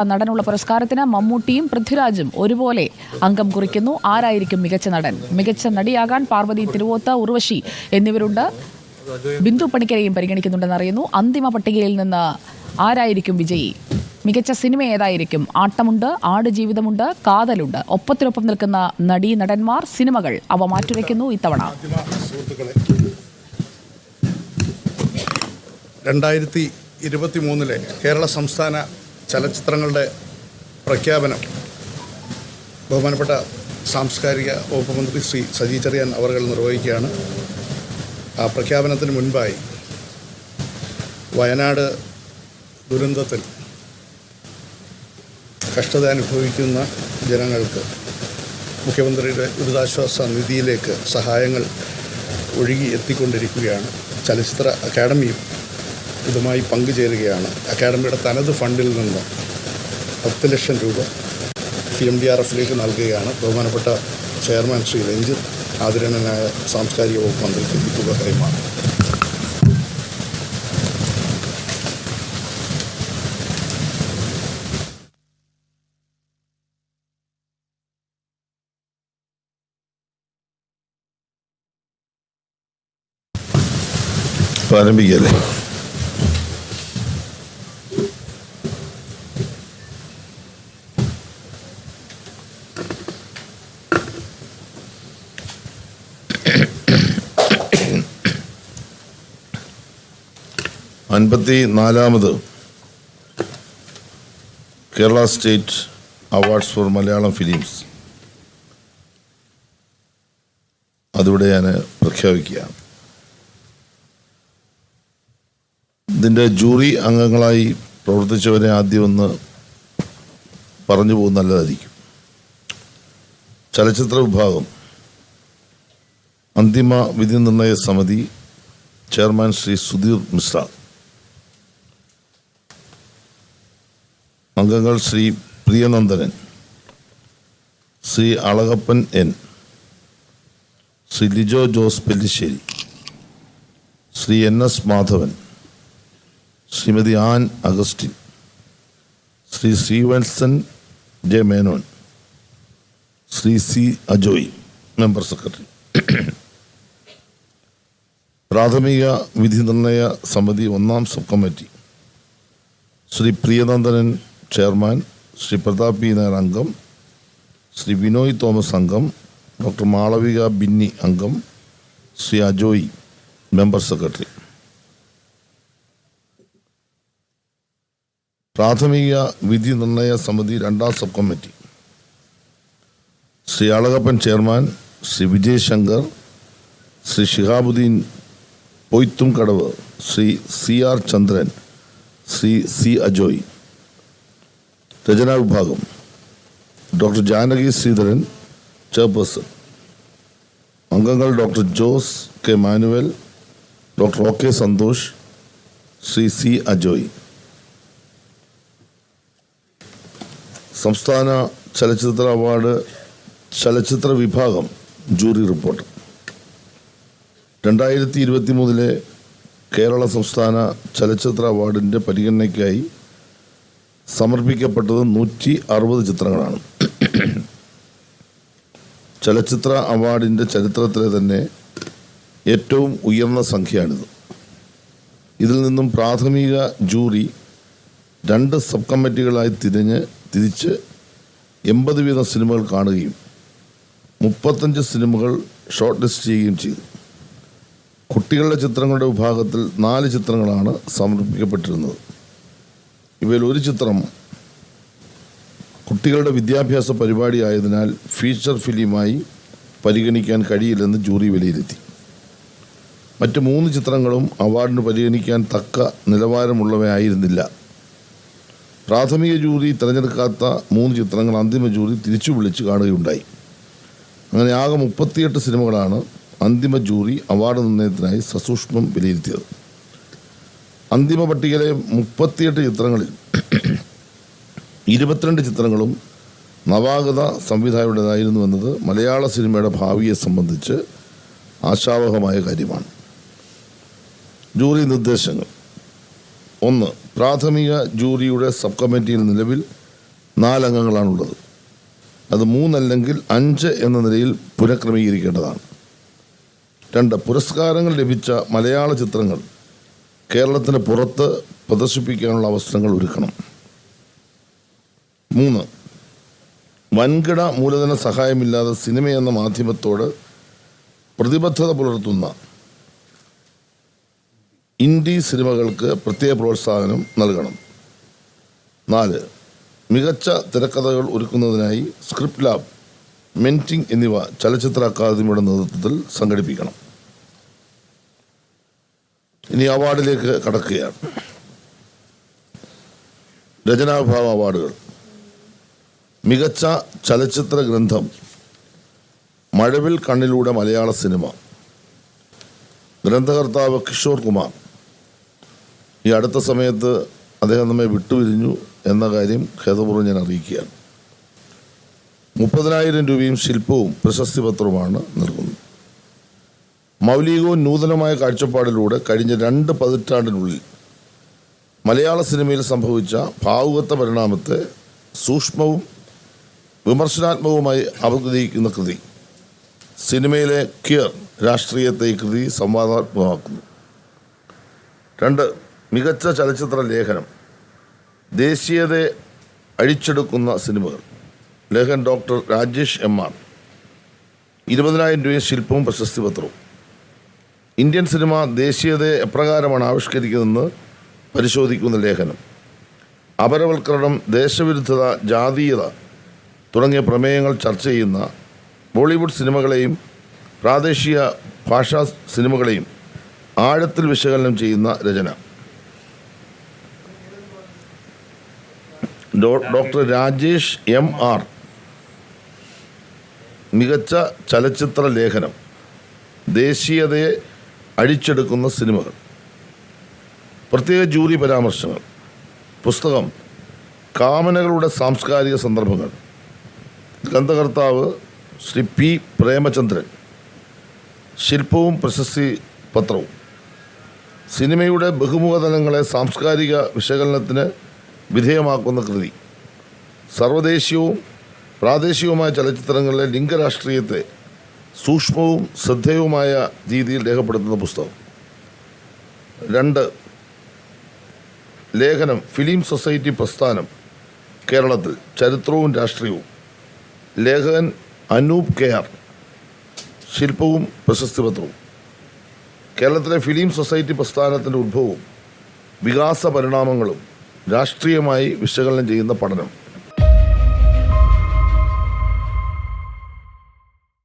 നടനുള്ള പുരസ്കാരത്തിന് മമ്മൂട്ടിയും പൃഥ്വിരാജും ഒരുപോലെ അംഗം കുറിക്കുന്നു. ആരായിരിക്കും മികച്ച നടൻ? മികച്ച നടിയാകാൻ പാർവതി തിരുവോത്ത്, ഉർവശി എന്നിവരുണ്ട്. ബിന്ദു പണിക്കരെയും പരിഗണിക്കുന്നുണ്ടെന്ന് അറിയുന്നു. അന്തിമ പട്ടികയിൽ നിന്ന് ആരായിരിക്കും വിജയി? മികച്ച സിനിമ ഏതായിരിക്കും? ആട്ടമുണ്ട്, ആടുജീവിതമുണ്ട്, കാതലുണ്ട്. ഒപ്പത്തിനൊപ്പം നിൽക്കുന്ന നടീ നടന്മാർ, സിനിമകൾ അവ മാറ്റിവെക്കുന്നു ഇത്തവണ. 2023 കേരള സംസ്ഥാന ചലച്ചിത്രങ്ങളുടെ പ്രഖ്യാപനം ബഹുമാനപ്പെട്ട സാംസ്കാരിക വകുപ്പ് മന്ത്രി ശ്രീ സജി ചെറിയാൻ അവർ നിർവഹിക്കുകയാണ്. ആ പ്രഖ്യാപനത്തിന് മുൻപായി വയനാട് ദുരന്തത്തിൽ കഷ്ടത അനുഭവിക്കുന്ന ജനങ്ങൾക്ക് മുഖ്യമന്ത്രിയുടെ ദുരിതാശ്വാസ നിധിയിലേക്ക് സഹായങ്ങൾ ഒഴുകി എത്തിക്കൊണ്ടിരിക്കുകയാണ്. ചലച്ചിത്ര അക്കാദമിയും ഇതുമായി പങ്കുചേരുകയാണ്. അക്കാദമിയുടെ തനത് ഫണ്ടിൽ നിന്ന് 10 ലക്ഷം രൂപ CMDRFിലേക്ക് നൽകുകയാണ്. ബഹുമാനപ്പെട്ട ചെയർമാൻ ശ്രീ രഞ്ജിത്ത് ആദരണീയനായ സാംസ്കാരിക വകുപ്പ് മന്ത്രിക്ക് ഈ തുക കൈമാറും. ആരംഭിക്കല്ലേ? അൻപത്തിനാലാമത് Kerala state awards for Malayalam films അതിവിടെ ഞാൻ പ്രഖ്യാപിക്കുകയാണ്. ഇതിൻ്റെ ജൂറി അംഗങ്ങളായി പ്രവർത്തിച്ചവരെ ആദ്യം ഒന്ന് പറഞ്ഞു പോകുന്ന നല്ലതായിരിക്കും. ചലച്ചിത്ര വിഭാഗം അന്തിമ വിധി നിർണയ സമിതി ചെയർമാൻ ശ്രീ സുധീർ മിശ്ര, അംഗങ്ങൾ Shri Priyanandanan, Shri Alagappan N, Shri Lijo Jose Pellissery, Shri NS Madhavan, Shrimati Ann Augustine, Shri Sreevalsan J Menon, Shri C Ajoy, member secretary. പ്രാഥമിക വിധി നിർണയ സമിതി 1ാം sub committee Shri Priyanandanan chairman, Shri Prathap P Nair അംഗം, ശ്രീ വിനോയ് തോമസ് അംഗം, ഡോക്ടർ മാളവിക ബിന്നി അംഗം, ശ്രീ അജോയ് മെമ്പർ സെക്രട്ടറി. പ്രാഥമിക വിധി നിർണയ സമിതി 2ാം sub committee Shri Alagappan chairman, Shri Vijay Shankar, Shri Shihabuddin പൊയ്ത്തും കടവ്, ശ്രീ CR ചന്ദ്രൻ, ശ്രീ C അജോയ്. രചനാ വിഭാഗം ഡോക്ടർ ജാനകി ശ്രീധരൻ ചെയർപേഴ്സൺ, അംഗങ്ങൾ doctor Jose K Manuel, doctor OK Santhosh, Shri C Ajoy. സംസ്ഥാന ചലച്ചിത്ര അവാർഡ് ചലച്ചിത്ര വിഭാഗം ജൂറി റിപ്പോർട്ട് 2023 കേരള സംസ്ഥാന ചലച്ചിത്ര അവാർഡിൻ്റെ പരിഗണനയ്ക്കായി സമർപ്പിക്കപ്പെട്ടത് 160 ചിത്രങ്ങളാണ്. ചലച്ചിത്ര അവാർഡിൻ്റെ ചരിത്രത്തിലെ തന്നെ ഏറ്റവും ഉയർന്ന സംഖ്യയാണിത്. ഇതിൽ നിന്നും പ്രാഥമിക ജൂറി 2 സബ് കമ്മിറ്റികളായി തിരിച്ച് 80 വീതം സിനിമകൾ കാണുകയും 35 സിനിമകൾ ഷോർട്ട് ലിസ്റ്റ് ചെയ്യുകയും ചെയ്തു. കുട്ടികളുടെ ചിത്രങ്ങളുടെ വിഭാഗത്തിൽ 4 ചിത്രങ്ങളാണ് സമർപ്പിക്കപ്പെട്ടിരുന്നത്. ഇവയിൽ ഒരു ചിത്രം കുട്ടികളുടെ വിദ്യാഭ്യാസ പരിപാടി ആയതിനാൽ ഫീച്ചർ ഫിലിമായി പരിഗണിക്കാൻ കഴിയില്ലെന്ന് ജൂറി വിലയിരുത്തി. മറ്റ് 3 ചിത്രങ്ങളും അവാർഡിന് പരിഗണിക്കാൻ തക്ക നിലവാരമുള്ളവയായിരുന്നില്ല. പ്രാഥമിക ജൂറി തിരഞ്ഞെടുക്കാത്ത 3 ചിത്രങ്ങൾ അന്തിമ ജൂറി തിരിച്ചു വിളിച്ച് കാണുകയുണ്ടായി. അങ്ങനെ ആകെ 38 സിനിമകളാണ് അന്തിമ ജൂറി അവാർഡ് നിർണയത്തിനായി സസൂക്ഷ്മം വിലയിരുത്തിയത്. അന്തിമ പട്ടികയിലെ 38 ചിത്രങ്ങളിൽ 22 ചിത്രങ്ങളും നവാഗത സംവിധായകരുടേതായിരുന്നു എന്നത് മലയാള സിനിമയുടെ ഭാവിയെ സംബന്ധിച്ച് ആശാവഹമായ കാര്യമാണ്. ജൂറി നിർദ്ദേശങ്ങൾ: 1. പ്രാഥമിക ജൂറിയുടെ സബ് കമ്മിറ്റിയിൽ നിലവിൽ 4 അംഗങ്ങളാണുള്ളത്. അത് 3 അല്ലെങ്കിൽ 5 എന്ന നിലയിൽ പുനഃക്രമീകരിക്കേണ്ടതാണ്. 2. പുരസ്കാരങ്ങൾ ലഭിച്ച മലയാള ചിത്രങ്ങൾ കേരളത്തിന് പുറത്ത് പ്രദർശിപ്പിക്കാനുള്ള അവസരങ്ങൾ ഒരുക്കണം. 3. വൻകിട മൂലധന സഹായമില്ലാതെ സിനിമയെന്ന മാധ്യമത്തോട് പ്രതിബദ്ധത പുലർത്തുന്ന ഇൻഡി സിനിമകൾക്ക് പ്രത്യേക പ്രോത്സാഹനം നൽകണം. 4. മികച്ച തിരക്കഥകൾ ഒരുക്കുന്നതിനായി സ്ക്രിപ്റ്റ് ലാബ്, മെന്റിംഗ് എന്നിവ ചലച്ചിത്ര അക്കാദമിയുടെ നേതൃത്വത്തിൽ സംഘടിപ്പിക്കണം. ഇനി അവാർഡിലേക്ക് കടക്കുകയാണ്. രചനാവിഭാഗ അവാർഡുകൾ. മികച്ച ചലച്ചിത്ര ഗ്രന്ഥം മഴവിൽ കണ്ണിലൂടെ മലയാള സിനിമ. ഗ്രന്ഥകർത്താവ് കിഷോർ കുമാർ. ഈ അടുത്ത സമയത്ത് അദ്ദേഹം നമ്മെ വിട്ടുപിരിഞ്ഞു എന്ന കാര്യം ഖേദപൂർവ്വം ഞാൻ അറിയിക്കുകയാണ്. 30,000 രൂപയും ശില്പവും പ്രശസ്തി പത്രവുമാണ് നൽകുന്നത്. മൗലികവും നൂതനമായ കാഴ്ചപ്പാടിലൂടെ കഴിഞ്ഞ 2 പതിറ്റാണ്ടിനുള്ളിൽ മലയാള സിനിമയിൽ സംഭവിച്ച ഭാവുകത്വ പരിണാമത്തെ സൂക്ഷ്മവും വിമർശനാത്മകവുമായി അവതരിക്കുന്ന കൃതി. സിനിമയിലെ ക്യർ രാഷ്ട്രീയത്തെ ഈ കൃതി സംവാദാത്മകമാക്കുന്നു. 2. മികച്ച ചലച്ചിത്ര ലേഖനം. ദേശീയതയെ അഴിച്ചെടുക്കുന്ന സിനിമകൾ. ലേഖൻ ഡോക്ടർ രാജേഷ് M.R. 20,000 രൂപയും ശില്പവും പ്രശസ്തി പത്രവും. ഇന്ത്യൻ സിനിമ ദേശീയതയെ എപ്രകാരമാണ് ആവിഷ്കരിക്കുന്നതെന്ന് പരിശോധിക്കുന്ന ലേഖനം. അപരവൽക്കരണം, ദേശവിരുദ്ധത, ജാതീയത തുടങ്ങിയ പ്രമേയങ്ങൾ ചർച്ച ചെയ്യുന്ന ബോളിവുഡ് സിനിമകളെയും പ്രാദേശിക ഭാഷാ സിനിമകളെയും ആഴത്തിൽ വിശകലനം ചെയ്യുന്ന രചന. Doctor Rajesh M.R. മികച്ച ചലച്ചിത്ര ലേഖനം. ദേശീയതയെ അഴിച്ചെടുക്കുന്ന സിനിമകൾ. പ്രത്യേക ജൂറി പരാമർശങ്ങൾ. പുസ്തകം കാമനകളുടെ സാംസ്കാരിക സന്ദർഭങ്ങൾ. ഗ്രന്ഥകർത്താവ് ശ്രീ P. പ്രേമചന്ദ്രൻ. ശില്പവും പ്രശസ്തി പത്രവും. സിനിമയുടെ ബഹുമുഖതലങ്ങളെ സാംസ്കാരിക വിശകലനത്തിന് വിധേയമാക്കുന്ന കൃതി. സർവദേശീയവും പ്രാദേശികവുമായ ചലച്ചിത്രങ്ങളിലെ ലിംഗരാഷ്ട്രീയത്തെ സൂക്ഷ്മവും ശ്രദ്ധേയവുമായ രീതിയിൽ രേഖപ്പെടുത്തുന്ന പുസ്തകം. 2. ലേഖനം ഫിലിം സൊസൈറ്റി പ്രസ്ഥാനം കേരളത്തിൽ ചരിത്രവും രാഷ്ട്രീയവും. ലേഖകൻ അനൂപ് KR. ശില്പവും പ്രശസ്തി പത്രവും. കേരളത്തിലെ ഫിലിം സൊസൈറ്റി പ്രസ്ഥാനത്തിൻ്റെ ഉത്ഭവവും വികാസ പരിണാമങ്ങളും രാഷ്ട്രീയമായി വിശകലനം ചെയ്യുന്ന പഠനം.